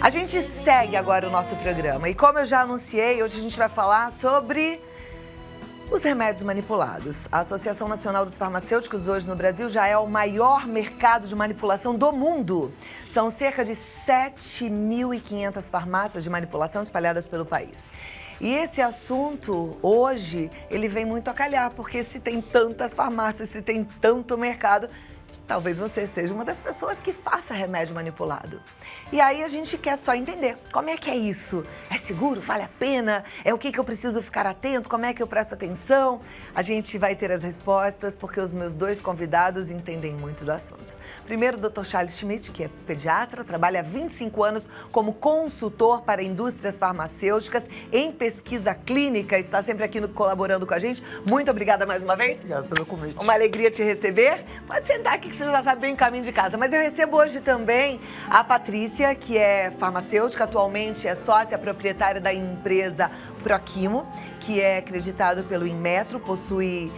A gente segue agora o nosso programa e como eu já anunciei, hoje a gente vai falar sobre os remédios manipulados. A Associação Nacional dos Farmacêuticos hoje no Brasil já é o maior mercado de manipulação do mundo. São cerca de 7.500 farmácias de manipulação espalhadas pelo país. E esse assunto, hoje, ele vem muito a calhar, porque se tem tantas farmácias, se tem tanto mercado, talvez você seja uma das pessoas que faça remédio manipulado. E aí a gente quer só entender, como é que é isso? É seguro? Vale a pena? É o que eu preciso ficar atento? Como é que eu presto atenção? A gente vai ter as respostas, porque os meus dois convidados entendem muito do assunto. Primeiro, o Dr. Charles Schmidt, que é pediatra, trabalha há 25 anos como consultor para indústrias farmacêuticas em pesquisa clínica, está sempre aqui colaborando com a gente. Muito obrigada mais uma vez. Obrigado pelo convite. Uma alegria te receber. Pode sentar aqui que você já sabe bem o caminho de casa. Mas eu recebo hoje também a Patrícia, que é farmacêutica, atualmente é sócia proprietária da empresa Proquimo, que é acreditado pelo Inmetro, possui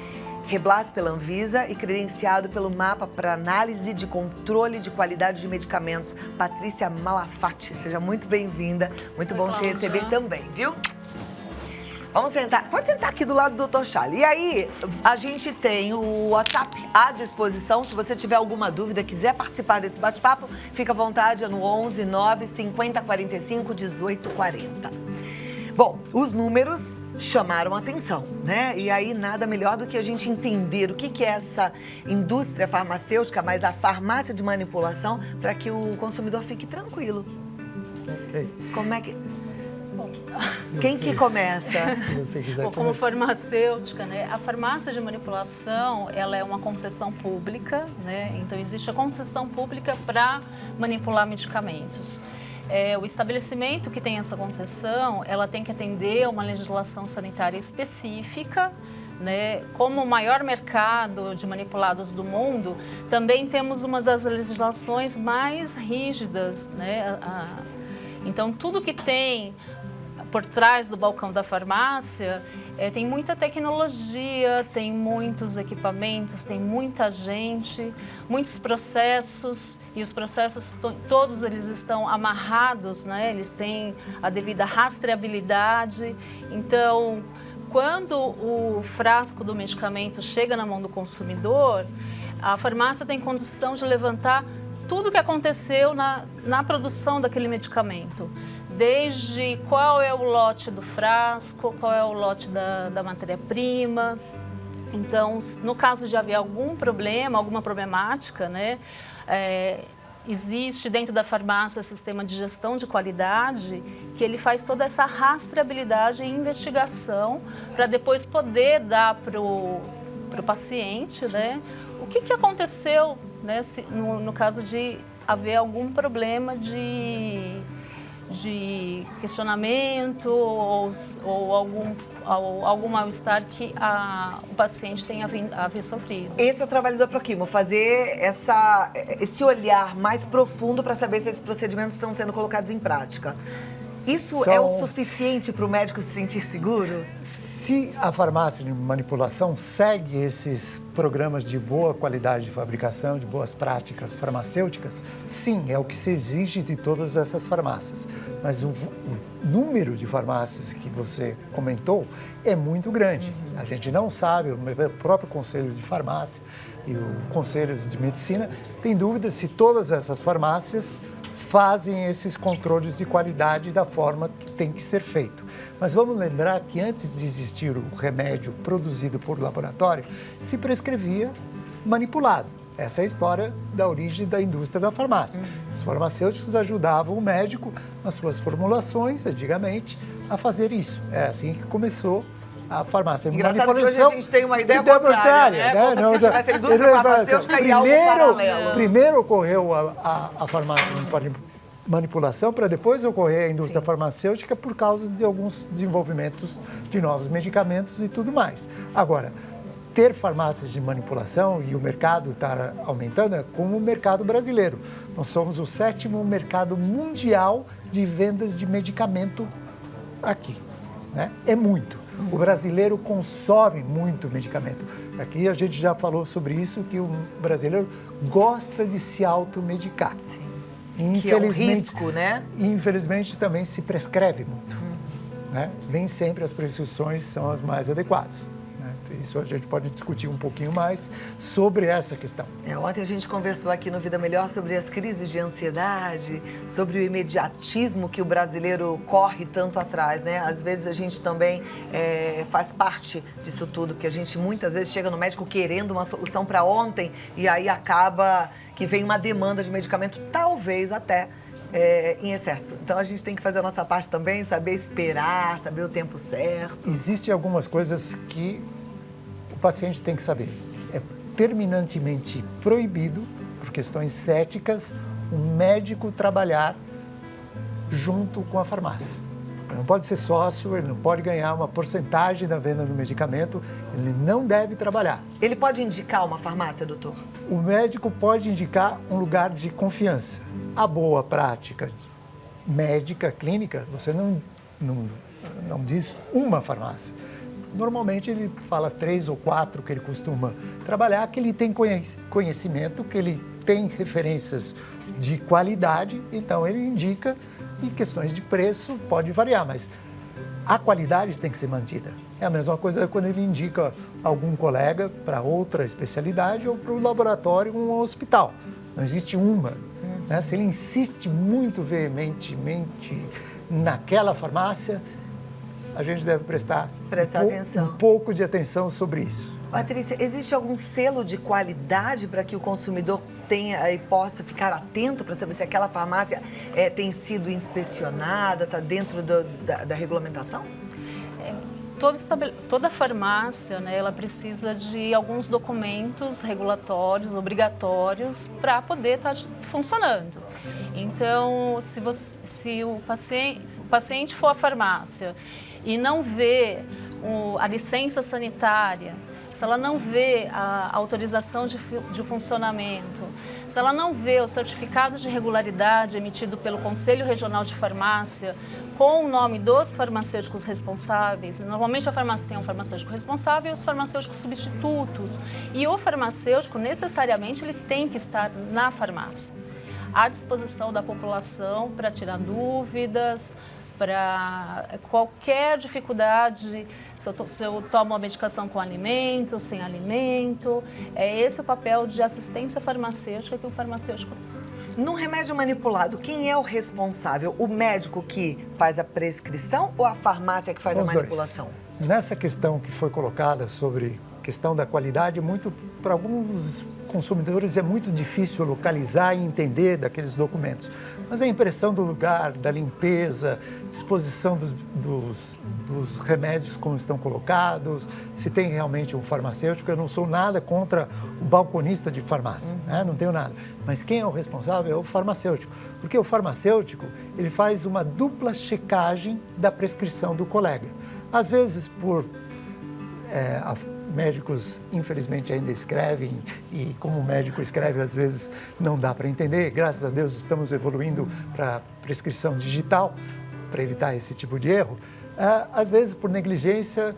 Reblas pela Anvisa e credenciado pelo MAPA para análise de controle de qualidade de medicamentos. Patrícia Malafatti, seja muito bem-vinda. Muito bom te receber também, viu? Vamos sentar. Pode sentar aqui do lado do Dr. Charles. E aí, a gente tem o WhatsApp à disposição. Se você tiver alguma dúvida, quiser participar desse bate-papo, fica à vontade, é no 11 9 50 45 18 40. Bom, os números chamaram a atenção, né? E aí, nada melhor do que a gente entender o que é essa indústria farmacêutica, mas a farmácia de manipulação, para que o consumidor fique tranquilo. Ok. Como é que... Quem que começa? Se você quiser. Bom, como farmacêutica, né, a farmácia de manipulação, ela é uma concessão pública, né? Então existe a concessão pública para manipular medicamentos. O estabelecimento que tem essa concessão, ela tem que atender a uma legislação sanitária específica, né? Como o maior mercado de manipulados do mundo, também temos uma das legislações mais rígidas, né? Então tudo que tem por trás do balcão da farmácia, tem muita tecnologia, tem muitos equipamentos, tem muita gente, muitos processos, e os processos todos eles estão amarrados, né? Eles têm a devida rastreabilidade. Então, quando o frasco do medicamento chega na mão do consumidor, a farmácia tem condição de levantar tudo o que aconteceu na produção daquele medicamento. Desde qual é o lote do frasco, qual é o lote da matéria-prima. Então, no caso de haver algum problema, alguma problemática, né, existe dentro da farmácia sistema de gestão de qualidade que ele faz toda essa rastreabilidade e investigação para depois poder dar para o paciente, né, o que aconteceu, né, no caso de haver algum problema de questionamento ou algum mal-estar que o paciente tenha sofrido. Esse é o trabalho da Proquimo, fazer esse olhar mais profundo para saber se esses procedimentos estão sendo colocados em prática. Isso é o suficiente para o médico se sentir seguro? Se a farmácia de manipulação segue esses programas de boa qualidade de fabricação, de boas práticas farmacêuticas, sim, é o que se exige de todas essas farmácias. Mas o número de farmácias que você comentou é muito grande. A gente não sabe, o próprio Conselho de Farmácia e o Conselho de Medicina tem dúvida se todas essas farmácias fazem esses controles de qualidade da forma que tem que ser feito. Mas vamos lembrar que antes de existir o remédio produzido por laboratório, se prescrevia manipulado. Essa é a história da origem da indústria da farmácia. Os farmacêuticos ajudavam o médico nas suas formulações, antigamente, a fazer isso. É assim que começou a farmácia de manipulação. Engraçado que hoje a gente tem uma ideia contrária, né? Como se tivesse a indústria farmacêutica e algo paralelo. Primeiro ocorreu a farmácia de manipulação para depois ocorrer a indústria farmacêutica por causa de alguns desenvolvimentos de novos medicamentos e tudo mais. Agora, ter farmácias de manipulação e o mercado estar aumentando é como o mercado brasileiro. Nós somos o 7º mercado mundial de vendas de medicamento aqui, né? É muito. O brasileiro consome muito medicamento. Aqui a gente já falou sobre isso, que o brasileiro gosta de se automedicar. Sim. Que é um risco, né? Infelizmente também se prescreve muito. Né? Nem sempre as prescrições são as mais adequadas. Né? Isso a gente pode discutir um pouquinho mais sobre essa questão. Ontem a gente conversou aqui no Vida Melhor sobre as crises de ansiedade, sobre o imediatismo que o brasileiro corre tanto atrás, né? Às vezes a gente também faz parte disso tudo, que a gente muitas vezes chega no médico querendo uma solução para ontem e aí acaba que vem uma demanda de medicamento, talvez até em excesso. Então a gente tem que fazer a nossa parte também, saber esperar, saber o tempo certo. Existem algumas coisas que o paciente tem que saber. É terminantemente proibido, por questões éticas, o médico trabalhar junto com a farmácia. Ele não pode ser sócio, ele não pode ganhar uma porcentagem da venda do medicamento, ele não deve trabalhar. Ele pode indicar uma farmácia, doutor? O médico pode indicar um lugar de confiança. A boa prática médica, clínica, você não diz uma farmácia. Normalmente ele fala 3 ou 4 que ele costuma trabalhar, que ele tem conhecimento, que ele tem referências de qualidade, então ele indica, e questões de preço pode variar, mas a qualidade tem que ser mantida. É a mesma coisa quando ele indica algum colega para outra especialidade ou para o laboratório, um hospital. Não existe uma. Né? Se ele insiste muito veementemente naquela farmácia, a gente deve prestar atenção. Um pouco de atenção sobre isso. Patrícia, existe algum selo de qualidade para que o consumidor tenha e possa ficar atento para saber se aquela farmácia tem sido inspecionada, está dentro da regulamentação? Toda farmácia, né, ela precisa de alguns documentos regulatórios, obrigatórios, para poder estar funcionando. Então, se o paciente for à farmácia e não vê a licença sanitária, se ela não vê a autorização de funcionamento, se ela não vê o certificado de regularidade emitido pelo Conselho Regional de Farmácia, com o nome dos farmacêuticos responsáveis, normalmente a farmácia tem um farmacêutico responsável e os farmacêuticos substitutos. E o farmacêutico, necessariamente, ele tem que estar na farmácia, à disposição da população para tirar dúvidas, para qualquer dificuldade, se eu tomo uma medicação com alimento, sem alimento. É esse o papel de assistência farmacêutica que o farmacêutico tem. Num remédio manipulado, quem é o responsável? O médico que faz a prescrição ou a farmácia que faz a manipulação? Nessa questão que foi colocada sobre questão da qualidade, muito para alguns consumidores é muito difícil localizar e entender daqueles documentos. Mas a impressão do lugar, da limpeza, disposição dos remédios como estão colocados, se tem realmente um farmacêutico, eu não sou nada contra o balconista de farmácia, né? Não tenho nada. Mas quem é o responsável é o farmacêutico, porque o farmacêutico ele faz uma dupla checagem da prescrição do colega. Às vezes médicos, infelizmente, ainda escrevem e como o médico escreve, às vezes não dá para entender. Graças a Deus, estamos evoluindo para prescrição digital para evitar esse tipo de erro. Às vezes, por negligência,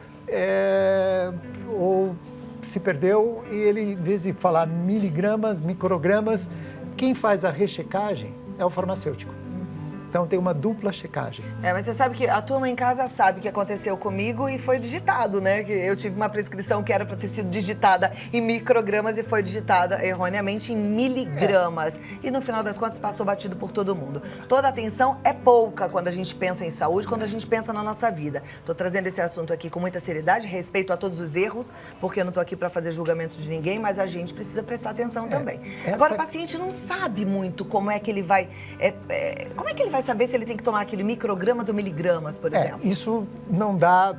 ou se perdeu e ele, em vez de falar miligramas, microgramas, quem faz a rechecagem é o farmacêutico. Então, tem uma dupla checagem. Mas você sabe que a turma em casa sabe o que aconteceu comigo e foi digitado, né? Que eu tive uma prescrição que era para ter sido digitada em microgramas e foi digitada erroneamente em miligramas. E no final das contas passou batido por todo mundo. Toda atenção é pouca quando a gente pensa em saúde, quando a gente pensa na nossa vida. Estou trazendo esse assunto aqui com muita seriedade, respeito a todos os erros, porque eu não estou aqui para fazer julgamento de ninguém, mas a gente precisa prestar atenção também. Agora, o paciente não sabe muito como é que ele vai... como é que ele vai saber se ele tem que tomar aquele microgramas ou miligramas, por exemplo? Isso não dá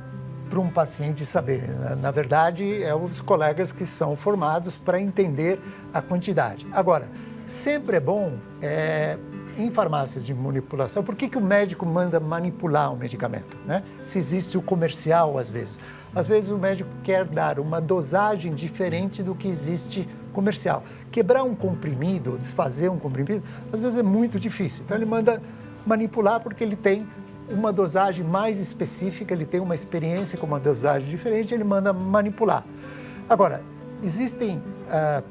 para um paciente saber. Na verdade, é os colegas que são formados para entender a quantidade. Agora, sempre é bom, em farmácias de manipulação, por que o médico manda manipular um medicamento, né? Se existe o comercial, às vezes. Às vezes o médico quer dar uma dosagem diferente do que existe comercial. Quebrar um comprimido, desfazer um comprimido, às vezes é muito difícil. Então ele manda manipular porque ele tem uma dosagem mais específica, ele tem uma experiência com uma dosagem diferente, ele manda manipular. Agora, existem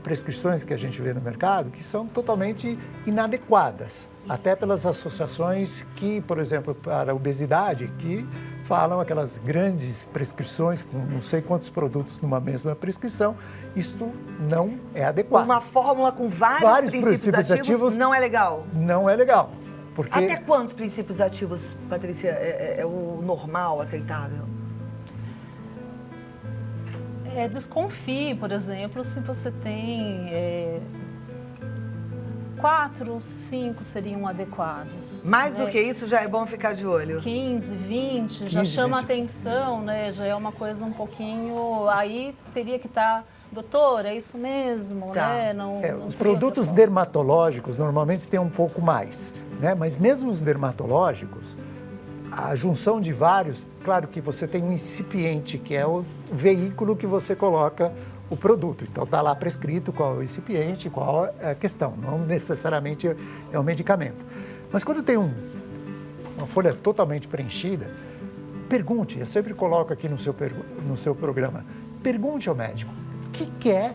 prescrições que a gente vê no mercado que são totalmente inadequadas, até pelas associações que, por exemplo, para a obesidade, que falam aquelas grandes prescrições com não sei quantos produtos numa mesma prescrição. Isso não é adequado. Uma fórmula com vários princípios ativos não é legal? Não é legal. Porque... Até quantos princípios ativos, Patrícia, é o normal, aceitável? Desconfie, por exemplo, se você tem 4, 5 seriam adequados. Mais do que isso, já é bom ficar de olho. 15, 20, já chama atenção, né? Já é uma coisa um pouquinho... Aí teria que estar... Doutor, é isso mesmo, né? Não os produtos dermatológicos normalmente têm um pouco mais, né? Mas mesmo os dermatológicos, a junção de vários, claro que você tem um incipiente, que é o veículo que você coloca o produto. Então, está lá prescrito qual é o incipiente, qual é a questão. Não necessariamente é um medicamento. Mas quando tem uma folha totalmente preenchida, pergunte, eu sempre coloco aqui no seu programa, pergunte ao médico o que é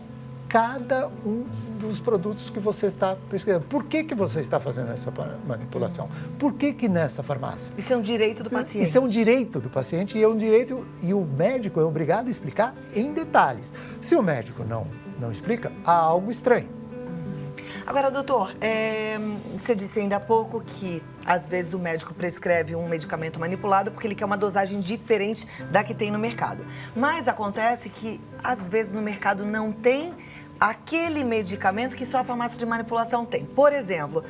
cada um dos produtos que você está pesquisando. Por que você está fazendo essa manipulação? Por que nessa farmácia? Isso é um direito do paciente. Isso é um direito do paciente e é um direito, e o médico é obrigado a explicar em detalhes. Se o médico não explica, há algo estranho. Agora, doutor, você disse ainda há pouco que, às vezes, o médico prescreve um medicamento manipulado porque ele quer uma dosagem diferente da que tem no mercado. Mas acontece que, às vezes, no mercado não tem aquele medicamento que só a farmácia de manipulação tem. Por exemplo,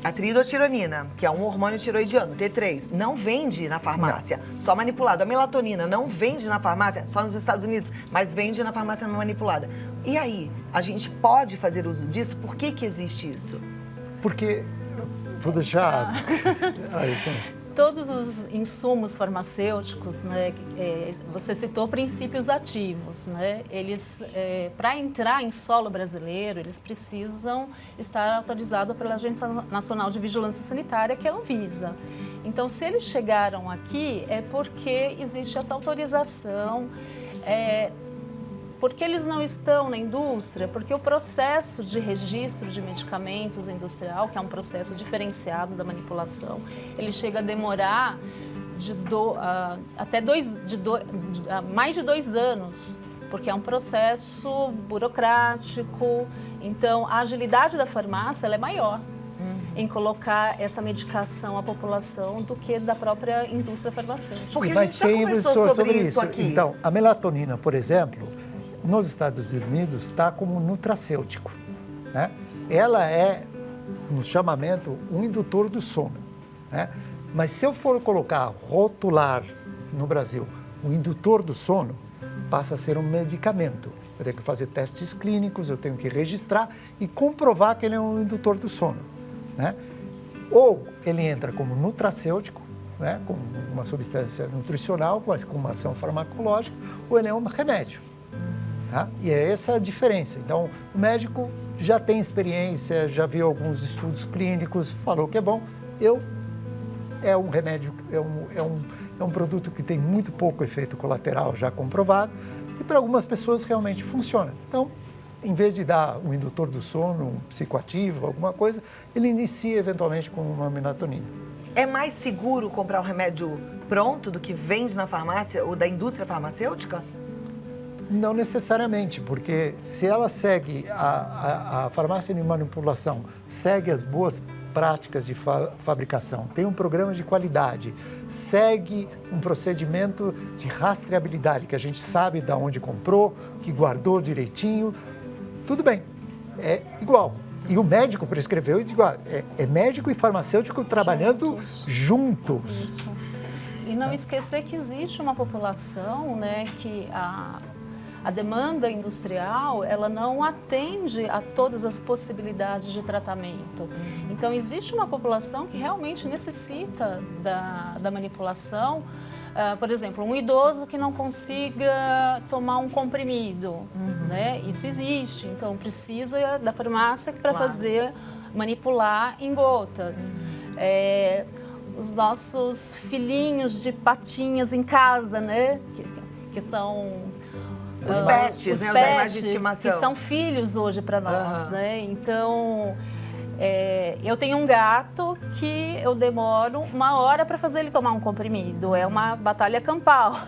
a triidotironina, que é um hormônio tiroidiano, T3, não vende na farmácia, só manipulado. A melatonina não vende na farmácia, só nos Estados Unidos, mas vende na farmácia não manipulada. E aí, a gente pode fazer uso disso? Por que existe isso? Porque, vou deixar... Todos os insumos farmacêuticos, né, você citou princípios ativos, né? Eles, para entrar em solo brasileiro, eles precisam estar autorizados pela Agência Nacional de Vigilância Sanitária, que é a Anvisa. Então, se eles chegaram aqui, é porque existe essa autorização. Porque eles não estão na indústria? Porque o processo de registro de medicamentos industrial, que é um processo diferenciado da manipulação, ele chega a demorar até mais de 2 anos, porque é um processo burocrático. Então, a agilidade da farmácia ela é maior em colocar essa medicação à população do que da própria indústria farmacêutica. Porque a gente já conversou sobre isso aqui. Então, a melatonina, por exemplo, nos Estados Unidos está como nutracêutico, né? Ela é, no chamamento, um indutor do sono, né? Mas se eu for colocar, rotular no Brasil, o indutor do sono, passa a ser um medicamento. Eu tenho que fazer testes clínicos, eu tenho que registrar e comprovar que ele é um indutor do sono, né? Ou ele entra como nutracêutico, né? Com uma substância nutricional, com uma ação farmacológica, ou ele é um remédio. Tá? E é essa a diferença. Então, o médico já tem experiência, já viu alguns estudos clínicos, falou que é bom. É um remédio, é um produto que tem muito pouco efeito colateral já comprovado e para algumas pessoas realmente funciona. Então, em vez de dar um indutor do sono, um psicoativo, alguma coisa, ele inicia eventualmente com uma melatonina. É mais seguro comprar um remédio pronto do que vende na farmácia ou da indústria farmacêutica? Não necessariamente, porque se ela segue, a farmácia de manipulação segue as boas práticas de fabricação, tem um programa de qualidade, segue um procedimento de rastreabilidade, que a gente sabe de onde comprou, que guardou direitinho, tudo bem, é igual. E o médico prescreveu igual. É médico e farmacêutico trabalhando juntos. Isso. E não esquecer que existe uma população, né, que a demanda industrial, ela não atende a todas as possibilidades de tratamento. Então, existe uma população que realmente necessita da manipulação. Por exemplo, um idoso que não consiga tomar um comprimido, né? Isso existe. Então, precisa da farmácia para manipular em gotas. Os nossos filhinhos de patinhas em casa, né? Que são Os pets, né? Os animais de estimação. Que são filhos hoje para nós, né? Então, eu tenho um gato que eu demoro 1 hora para fazer ele tomar um comprimido. É uma batalha campal.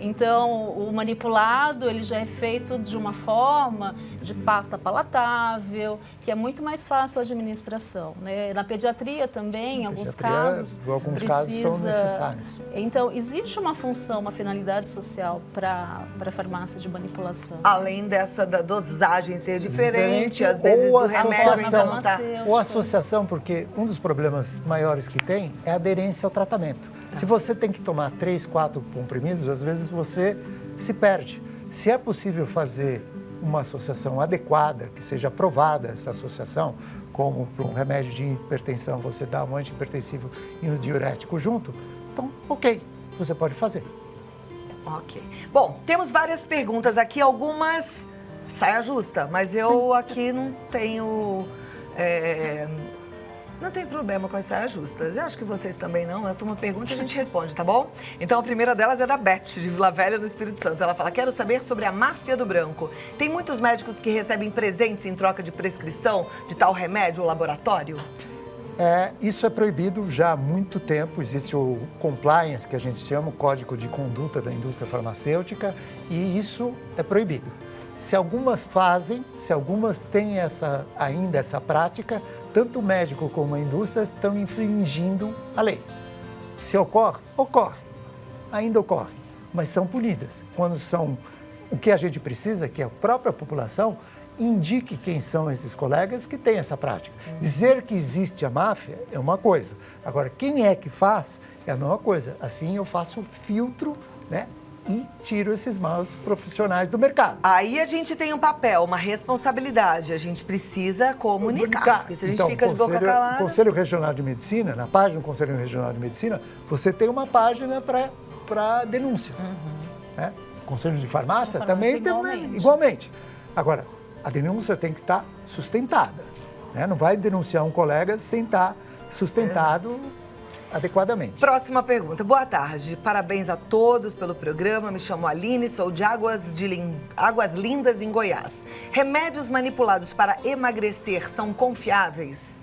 Então, o manipulado, ele já é feito de uma forma de pasta palatável, que é muito mais fácil a administração, né? Na pediatria também, em alguns casos, alguns casos são necessários. Então, existe uma função, uma finalidade social para a farmácia de manipulação. Além da dosagem ser diferente, às vezes do remédio ainda não está. Ou associação, porque um dos problemas maiores que tem é a aderência ao tratamento. Se você tem que tomar 3, 4 comprimidos, às vezes você se perde. Se é possível fazer uma associação adequada, que seja aprovada essa associação, como para um remédio de hipertensão, você dá um antihipertensivo e um diurético junto, então, ok, você pode fazer. Ok. Bom, temos várias perguntas aqui, algumas saia justa, mas eu aqui não tenho... Não tem problema com as saias justas. Eu acho que vocês também não. A turma pergunta e a gente responde, tá bom? Então, a primeira delas é da Beth, de Vila Velha, no Espírito Santo. Ela fala, quero saber sobre a máfia do branco. Tem muitos médicos que recebem presentes em troca de prescrição de tal remédio ou laboratório? Isso é proibido já há muito tempo. Existe o compliance, que a gente chama, o código de conduta da indústria farmacêutica, e isso é proibido. Se algumas fazem, se algumas têm ainda essa prática, tanto o médico como a indústria estão infringindo a lei. Se ocorre, ainda ocorre, mas são punidas. Quando são o que a gente precisa, que a própria população indique quem são esses colegas que têm essa prática. Dizer que existe a máfia é uma coisa, agora quem é que faz é a mesma coisa. Assim eu faço o filtro, né? E tiro esses maus profissionais do mercado. Aí a gente tem um papel, uma responsabilidade. A gente precisa comunicar. Porque se a gente fica de boca calada... O Conselho Regional de Medicina, na página do Conselho Regional de Medicina, você tem uma página para denúncias. Né? O Conselho de Farmácia também igualmente. Agora, a denúncia tem que estar sustentada. Né? Não vai denunciar um colega sem estar sustentado adequadamente. Próxima pergunta. Boa tarde. Parabéns a todos pelo programa. Me chamo Aline, sou de Águas Lindas, em Goiás. Remédios manipulados para emagrecer são confiáveis?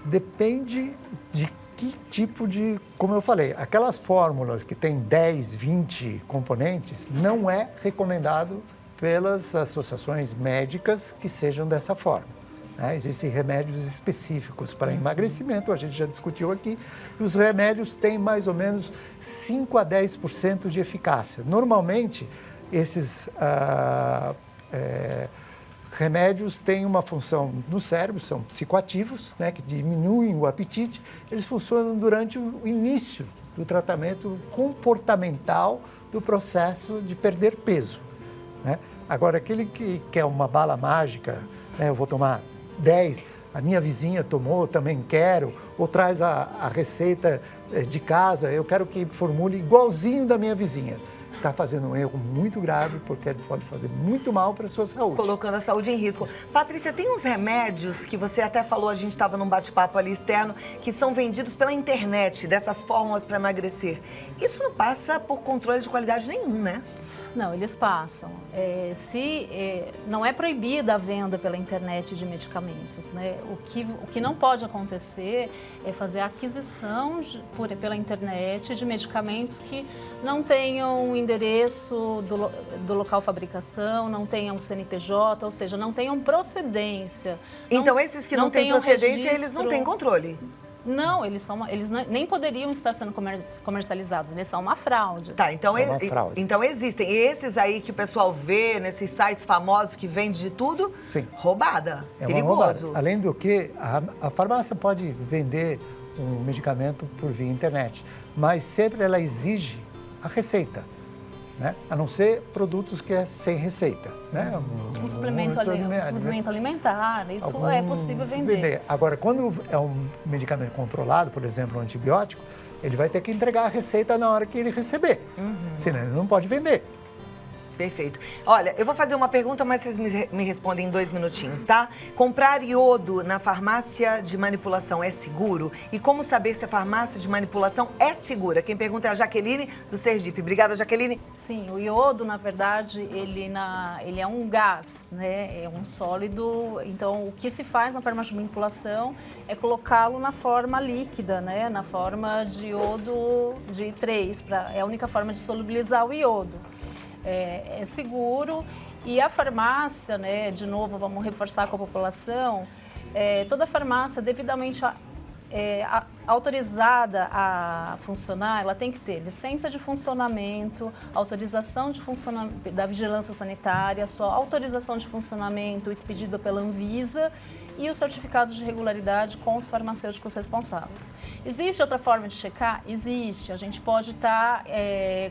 Depende de que tipo de... Como eu falei, aquelas fórmulas que têm 10, 20 componentes, não é recomendado pelas associações médicas que sejam dessa forma. Existem remédios específicos para emagrecimento, a gente já discutiu aqui, e os remédios têm mais ou menos 5 a 10% de eficácia. Normalmente, esses remédios têm uma função no cérebro, são psicoativos, né, que diminuem o apetite, eles funcionam durante o início do tratamento comportamental do processo de perder peso. Né? Agora, aquele que quer uma bala mágica, né, eu vou tomar 10, a minha vizinha tomou, também quero, ou traz a receita de casa, eu quero que formule igualzinho da minha vizinha. Está fazendo um erro muito grave, porque ele pode fazer muito mal para a sua saúde. Colocando a saúde em risco. Patrícia, tem uns remédios que você até falou, a gente estava num bate-papo ali externo, que são vendidos pela internet, dessas fórmulas para emagrecer. Isso não passa por controle de qualidade nenhum, né? Não, eles passam. Não é proibida a venda pela internet de medicamentos, né? O que não pode acontecer é fazer a aquisição pela internet de medicamentos que não tenham o endereço do local fabricação, não tenham CNPJ, ou seja, não tenham procedência. Então, esses que não têm procedência, eles não têm controle? Não, eles nem poderiam estar sendo comercializados, eles são uma fraude. Tá, então existem. E esses aí que o pessoal vê nesses sites famosos que vende de tudo, sim, roubada, perigoso. Roubada. Além do que, a farmácia pode vender um medicamento por via internet, mas sempre ela exige a receita. Né? A não ser produtos que é sem receita. Né? Um suplemento alimentar, isso é possível vender. Agora, quando é um medicamento controlado, por exemplo, um antibiótico, ele vai ter que entregar a receita na hora que ele receber. Senão ele não pode vender. Perfeito. Olha, eu vou fazer uma pergunta, mas vocês me respondem em 2 minutinhos, tá? Comprar iodo na farmácia de manipulação é seguro? E como saber se a farmácia de manipulação é segura? Quem pergunta é a Jaqueline, do Sergipe. Obrigada, Jaqueline. Sim, o iodo, na verdade, ele é um gás, né? É um sólido. Então, o que se faz na farmácia de manipulação é colocá-lo na forma líquida, né? Na forma de iodo de 3, é a única forma de solubilizar o iodo. É seguro e a farmácia, né, de novo, vamos reforçar com a população, toda farmácia devidamente autorizada a funcionar, ela tem que ter licença de funcionamento, autorização de funcionamento da vigilância sanitária, sua autorização de funcionamento expedida pela Anvisa e o certificado de regularidade com os farmacêuticos responsáveis. Existe outra forma de checar? Existe. A gente pode estar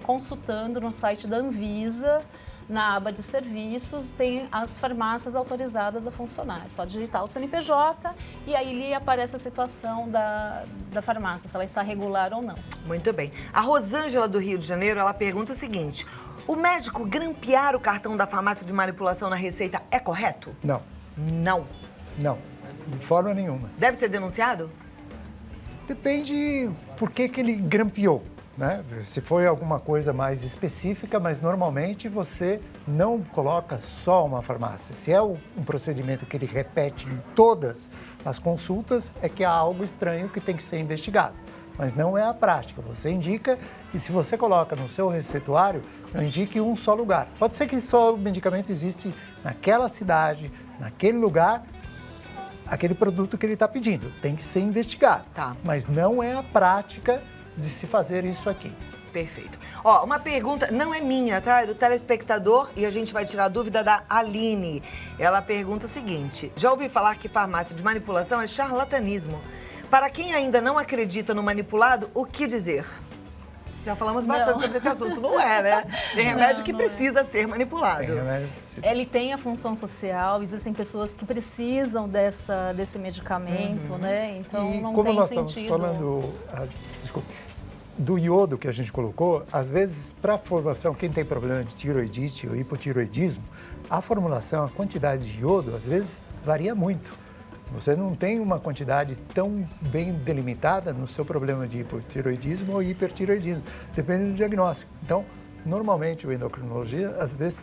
consultando no site da Anvisa, na aba de serviços, tem as farmácias autorizadas a funcionar. É só digitar o CNPJ e aí ali aparece a situação da farmácia, se ela está regular ou não. Muito bem. A Rosângela, do Rio de Janeiro, ela pergunta o seguinte: o médico grampear o cartão da farmácia de manipulação na receita é correto? Não. Não. Não, de forma nenhuma. Deve ser denunciado? Depende por que ele grampeou, né? Se foi alguma coisa mais específica, mas normalmente você não coloca só uma farmácia. Se é um procedimento que ele repete em todas as consultas, é que há algo estranho que tem que ser investigado. Mas não é a prática. Você indica e se você coloca no seu receituário, não indique um só lugar. Pode ser que só o medicamento existe naquela cidade, naquele lugar, aquele produto que ele está pedindo. Tem que ser investigado. Tá. Mas não é a prática de se fazer isso aqui. Perfeito. Ó, uma pergunta, não é minha, tá? É do telespectador e a gente vai tirar a dúvida da Aline. Ela pergunta o seguinte: já ouvi falar que farmácia de manipulação é charlatanismo. Para quem ainda não acredita no manipulado, o que dizer? Já falamos bastante sobre esse assunto, não é, né? Tem remédio que precisa ser manipulado. Tem remédio que precisa. Ele tem a função social, existem pessoas que precisam desse medicamento, né? Então E não como tem nós sentido. estamos falando, desculpe, do iodo que a gente colocou, às vezes para a formação, quem tem problema de tiroidite ou hipotiroidismo, a formulação, a quantidade de iodo, às vezes varia muito. Você não tem uma quantidade tão bem delimitada no seu problema de hipotiroidismo ou hipertiroidismo, depende do diagnóstico. Então, normalmente o endocrinologista, às vezes,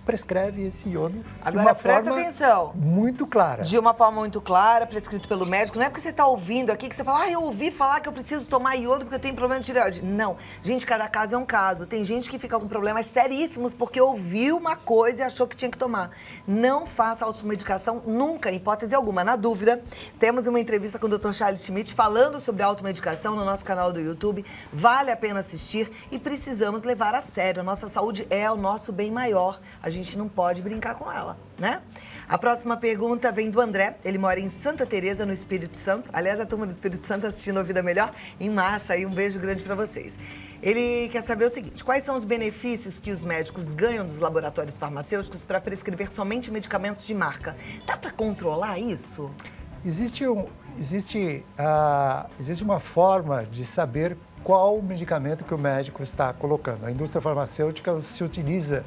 prescreve esse iodo Agora, de uma presta forma atenção. muito clara. De uma forma muito clara, prescrito pelo médico. Não é porque você está ouvindo aqui que você fala: eu ouvi falar que eu preciso tomar iodo porque eu tenho problema de tireoide. Não. Gente, cada caso é um caso. Tem gente que fica com problemas seríssimos porque ouviu uma coisa e achou que tinha que tomar. Não faça automedicação nunca, em hipótese alguma. Na dúvida, temos uma entrevista com o Dr. Charles Schmidt falando sobre automedicação no nosso canal do YouTube. Vale a pena assistir e precisamos levar a sério. A nossa saúde é o nosso bem maior. A gente não pode brincar com ela, né? A próxima pergunta vem do André. Ele mora em Santa Teresa, no Espírito Santo. Aliás, a turma do Espírito Santo assistindo a Vida Melhor em massa. E um beijo grande para vocês. Ele quer saber o seguinte: quais são os benefícios que os médicos ganham dos laboratórios farmacêuticos para prescrever somente medicamentos de marca? Dá para controlar isso? Existe uma forma de saber qual medicamento que o médico está colocando. A indústria farmacêutica se utiliza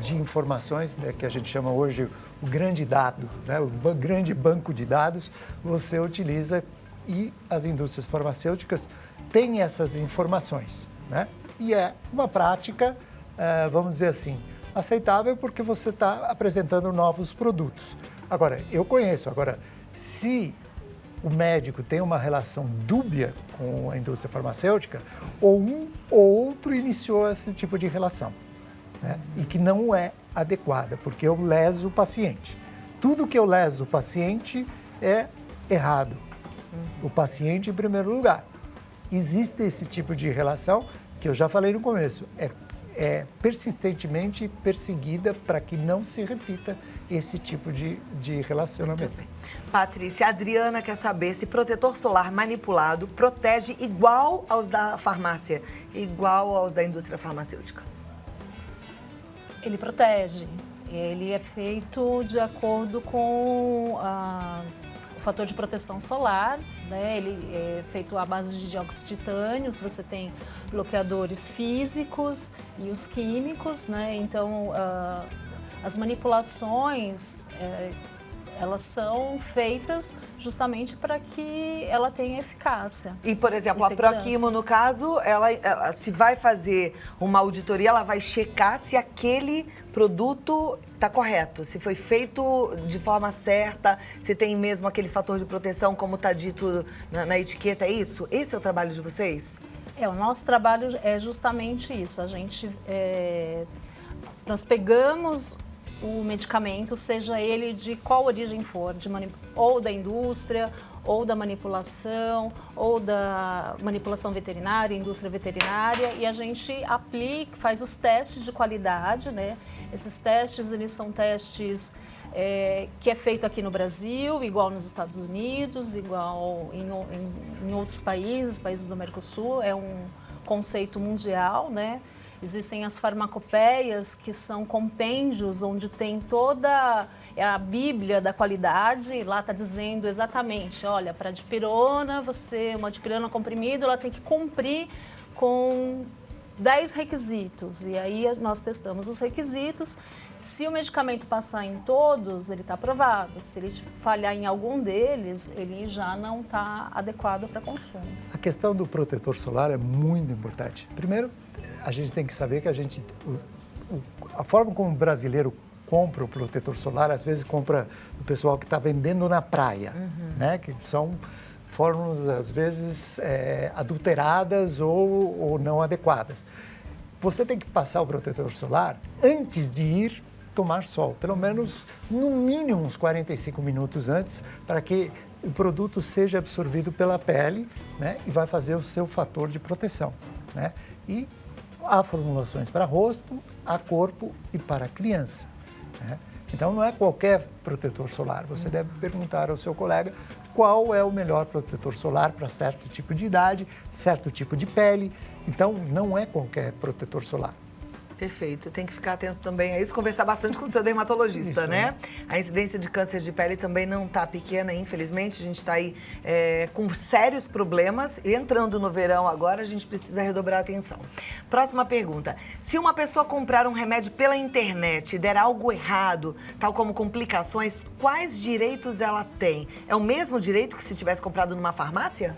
de informações, né, que a gente chama hoje o grande dado, né, o grande banco de dados, você utiliza e as indústrias farmacêuticas têm essas informações, né? E é uma prática, vamos dizer assim, aceitável porque você está apresentando novos produtos. Agora, eu conheço, se o médico tem uma relação dúbia com a indústria farmacêutica, ou um ou outro iniciou esse tipo de relação, né? E que não é adequada, porque eu leso o paciente. Tudo que eu leso o paciente é errado. O paciente em primeiro lugar. Existe esse tipo de relação que eu já falei no começo, é persistentemente perseguida para que não se repita esse tipo de relacionamento. Patrícia, a Adriana quer saber se protetor solar manipulado protege igual aos da farmácia, igual aos da indústria farmacêutica. Ele protege. Ele é feito de acordo com fator de proteção solar, né? Ele é feito à base de dióxido de titânio, você tem bloqueadores físicos e os químicos, né? Então, as manipulações, elas são feitas justamente para que ela tenha eficácia. E, por exemplo, a Proquimo, no caso, ela se vai fazer uma auditoria, ela vai checar se aquele produto está correto, se foi feito de forma certa, se tem mesmo aquele fator de proteção, como está dito na etiqueta, é isso? Esse é o trabalho de vocês? O nosso trabalho é justamente isso. Nós pegamos o medicamento, seja ele de qual origem for, ou da indústria, ou da manipulação, ou da manipulação veterinária, indústria veterinária, e a gente aplica, faz os testes de qualidade, né? Esses testes, eles são testes que é feito aqui no Brasil, igual nos Estados Unidos, igual em outros países do Mercosul, é um conceito mundial, né? Existem as farmacopeias, que são compêndios onde tem toda a bíblia da qualidade. Lá está dizendo exatamente, olha, para dipirona, uma dipirona comprimido, ela tem que cumprir com 10 requisitos. E aí nós testamos os requisitos. Se o medicamento passar em todos, ele está aprovado. Se ele falhar em algum deles, ele já não está adequado para consumo. A questão do protetor solar é muito importante. Primeiro, a gente tem que saber que a forma como o brasileiro compra o protetor solar, às vezes compra do pessoal que está vendendo na praia, né? Que são fórmulas, às vezes, adulteradas ou não adequadas. Você tem que passar o protetor solar antes de ir tomar sol, pelo menos, no mínimo, uns 45 minutos antes, para que o produto seja absorvido pela pele, né? E vai fazer o seu fator de proteção, né? E há formulações para rosto, a corpo e para criança, né? Então, não é qualquer protetor solar. Você deve perguntar ao seu colega qual é o melhor protetor solar para certo tipo de idade, certo tipo de pele. Então, não é qualquer protetor solar. Perfeito. Tem que ficar atento também a isso, conversar bastante com o seu dermatologista, Isso, né? A incidência de câncer de pele também não está pequena, infelizmente. A gente está aí com sérios problemas. E entrando no verão agora, a gente precisa redobrar a atenção. Próxima pergunta. Se uma pessoa comprar um remédio pela internet e der algo errado, tal como complicações, quais direitos ela tem? É o mesmo direito que se tivesse comprado numa farmácia?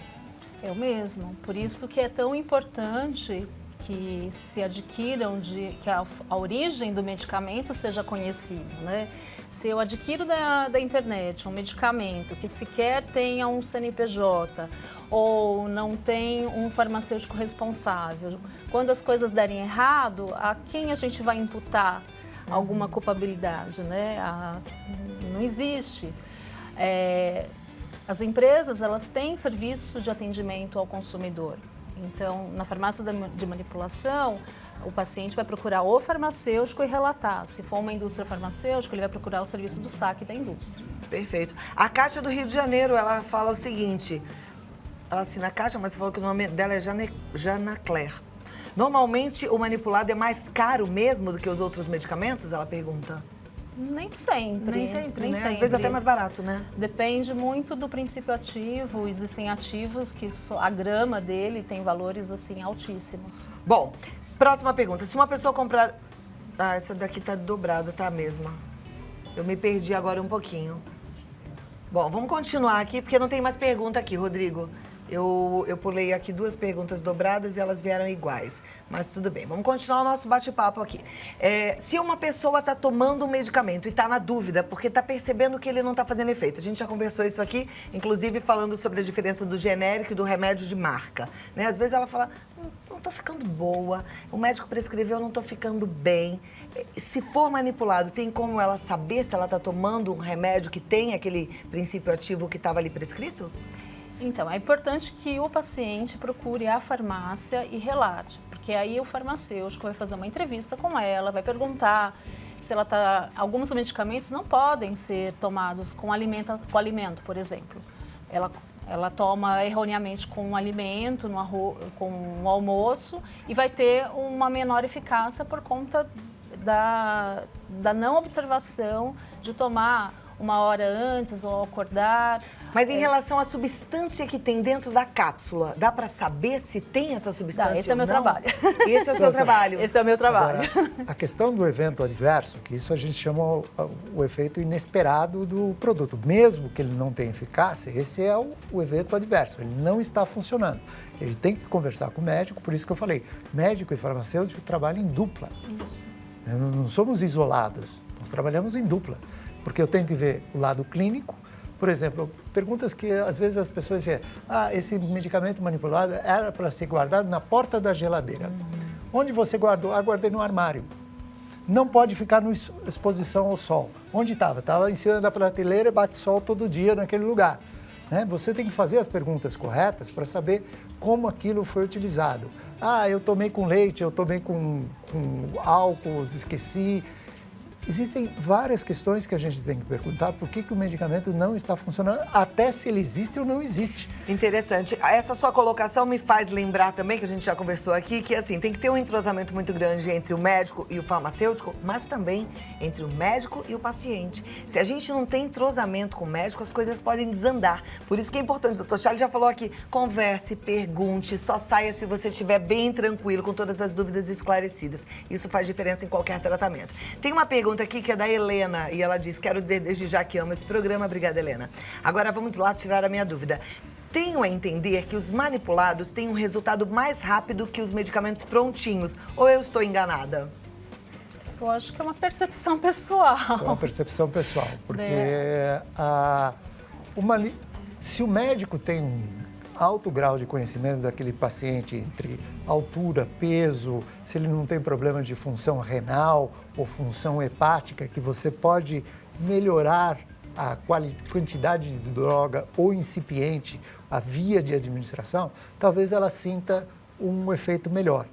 É o mesmo. Por isso que é tão importante que se adquiram, que a origem do medicamento seja conhecida, né? Se eu adquiro da internet um medicamento que sequer tenha um CNPJ ou não tem um farmacêutico responsável, quando as coisas derem errado, a quem a gente vai imputar alguma culpabilidade, né? Não existe. As empresas, elas têm serviço de atendimento ao consumidor. Então, na farmácia de manipulação, o paciente vai procurar o farmacêutico e relatar. Se for uma indústria farmacêutica, ele vai procurar o serviço do saque da indústria. Perfeito. A Kátia do Rio de Janeiro, ela fala o seguinte, ela assina a Kátia, mas falou que o nome dela é Jana Claire. Normalmente, o manipulado é mais caro mesmo do que os outros medicamentos? Ela pergunta. Nem sempre. Nem sempre, né? Às vezes até mais barato, né? Depende muito do princípio ativo. Existem ativos que a grama dele tem valores, assim, altíssimos. Bom, próxima pergunta. Se uma pessoa comprar... Ah, essa daqui tá dobrada, tá a mesma. Eu me perdi agora um pouquinho. Bom, vamos continuar aqui, porque não tem mais pergunta aqui, Rodrigo. Eu pulei aqui 2 perguntas dobradas e elas vieram iguais. Mas tudo bem, vamos continuar o nosso bate-papo aqui. Se uma pessoa está tomando um medicamento e está na dúvida, porque está percebendo que ele não está fazendo efeito. A gente já conversou isso aqui, inclusive falando sobre a diferença do genérico e do remédio de marca, né? Às vezes ela fala, não estou ficando boa, o médico prescreveu, não estou ficando bem. Se for manipulado, tem como ela saber se ela está tomando um remédio que tem aquele princípio ativo que estava ali prescrito? Então, é importante que o paciente procure a farmácia e relate, porque aí o farmacêutico vai fazer uma entrevista com ela, vai perguntar se ela está... Alguns medicamentos não podem ser tomados com alimento, por exemplo. Ela toma erroneamente com um alimento, com um almoço, e vai ter uma menor eficácia por conta da não observação de tomar 1 hora antes ou ao acordar. Mas em relação à substância que tem dentro da cápsula, dá para saber se tem essa substância? Esse é o meu trabalho. Esse é o seu trabalho. Esse é o meu trabalho. Agora, a questão do evento adverso, que isso a gente chama o efeito inesperado do produto. Mesmo que ele não tenha eficácia, esse é o evento adverso. Ele não está funcionando. Ele tem que conversar com o médico, por isso que eu falei, médico e farmacêutico trabalham em dupla. Isso. Não somos isolados, nós trabalhamos em dupla. Porque eu tenho que ver o lado clínico. Por exemplo, perguntas que às vezes as pessoas dizem, esse medicamento manipulado era para ser guardado na porta da geladeira. Onde você guardou? Guardei no armário. Não pode ficar na exposição ao sol. Onde estava? Estava em cima da prateleira e bate sol todo dia naquele lugar. Né? Você tem que fazer as perguntas corretas para saber como aquilo foi utilizado. Eu tomei com leite, eu tomei com álcool, esqueci. Existem várias questões que a gente tem que perguntar por que o medicamento não está funcionando, até se ele existe ou não existe. Interessante. Essa sua colocação me faz lembrar também, que a gente já conversou aqui, que assim, tem que ter um entrosamento muito grande entre o médico e o farmacêutico, mas também entre o médico e o paciente. Se a gente não tem entrosamento com o médico, as coisas podem desandar. Por isso que é importante, o Dr. Charles já falou aqui, converse, pergunte, só saia se você estiver bem tranquilo, com todas as dúvidas esclarecidas. Isso faz diferença em qualquer tratamento. Tem uma pergunta aqui que é da Helena e ela diz, quero dizer desde já que amo esse programa. Obrigada, Helena. Agora vamos lá tirar a minha dúvida. Tenho a entender que os manipulados têm um resultado mais rápido que os medicamentos prontinhos, ou eu estou enganada? Eu acho que é uma percepção pessoal. Isso é uma percepção pessoal, porque se o médico tem um alto grau de conhecimento daquele paciente entre altura, peso, se ele não tem problema de função renal ou função hepática, que você pode melhorar a quantidade de droga ou incipiente, a via de administração, talvez ela sinta um efeito melhor.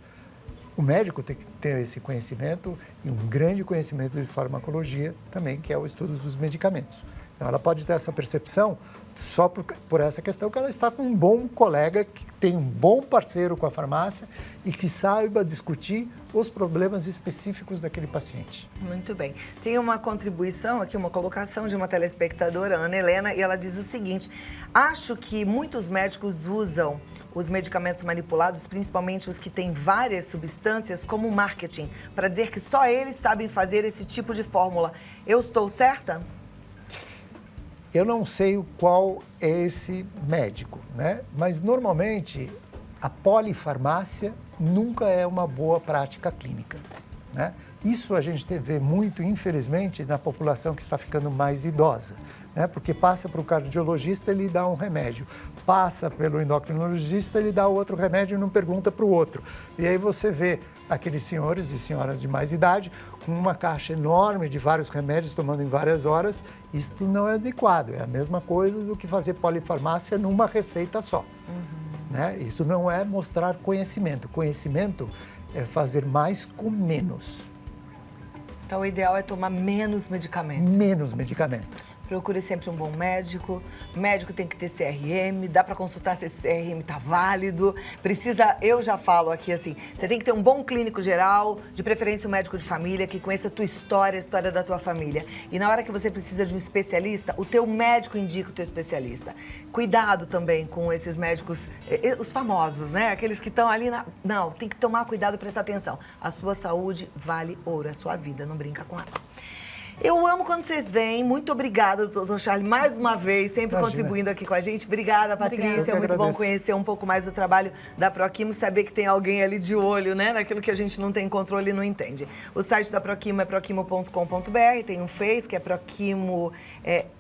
O médico tem que ter esse conhecimento e um grande conhecimento de farmacologia também, que é o estudo dos medicamentos. Então, ela pode ter essa percepção só por essa questão que ela está com um bom colega, que tem um bom parceiro com a farmácia e que saiba discutir os problemas específicos daquele paciente. Muito bem. Tem uma contribuição aqui, uma colocação de uma telespectadora, Ana Helena, e ela diz o seguinte: acho que muitos médicos usam os medicamentos manipulados, principalmente os que têm várias substâncias, como marketing, para dizer que só eles sabem fazer esse tipo de fórmula. Eu estou certa? Eu não sei qual é esse médico, né? Mas normalmente a polifarmácia nunca é uma boa prática clínica, né? Isso a gente vê muito, infelizmente, na população que está ficando mais idosa, né? Porque passa para o cardiologista, ele dá um remédio, passa pelo endocrinologista, ele dá outro remédio e não pergunta para o outro. E aí você vê aqueles senhores e senhoras de mais idade com uma caixa enorme de vários remédios tomando em várias horas. Isto não é adequado, é a mesma coisa do que fazer polifarmácia numa receita só. Né? Isso não é mostrar conhecimento. Conhecimento é fazer mais com menos. Então, o ideal é tomar menos medicamento. Menos medicamento. Procure sempre um bom médico. O médico tem que ter CRM, dá para consultar se esse CRM está válido. Precisa, eu já falo aqui assim, você tem que ter um bom clínico geral, de preferência um médico de família, que conheça a tua história, a história da tua família. E na hora que você precisa de um especialista, o teu médico indica o teu especialista. Cuidado também com esses médicos, os famosos, né? Aqueles que estão ali na... Não, tem que tomar cuidado e prestar atenção. A sua saúde vale ouro, a sua vida, não brinca com ela. Eu amo quando vocês vêm. Muito obrigada, doutor Charles, mais uma vez, sempre contribuindo aqui com a gente. Obrigada, Patrícia. É muito bom conhecer um pouco mais do trabalho da Proquimo, saber que tem alguém ali de olho, né, naquilo que a gente não tem controle e não entende. O site da Proquimo é proquimo.com.br, tem um Face, que é Proquimo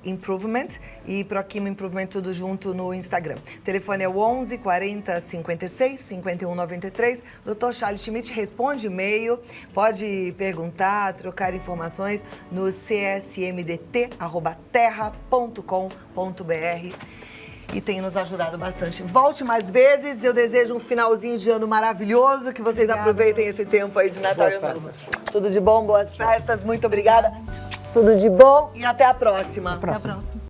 Improvement, e Proquimo Improvement tudo junto no Instagram. O telefone é o 11 40 56 51 93. Doutor Charles Schmidt responde e-mail, pode perguntar, trocar informações no csmdt@terra.com.br e tem nos ajudado bastante. Volte mais vezes, eu desejo um finalzinho de ano maravilhoso, que vocês aproveitem esse tempo aí de Natal e Ano Novo. Tudo de bom, boas festas, muito obrigada. Tudo de bom e até a próxima. Até a próxima.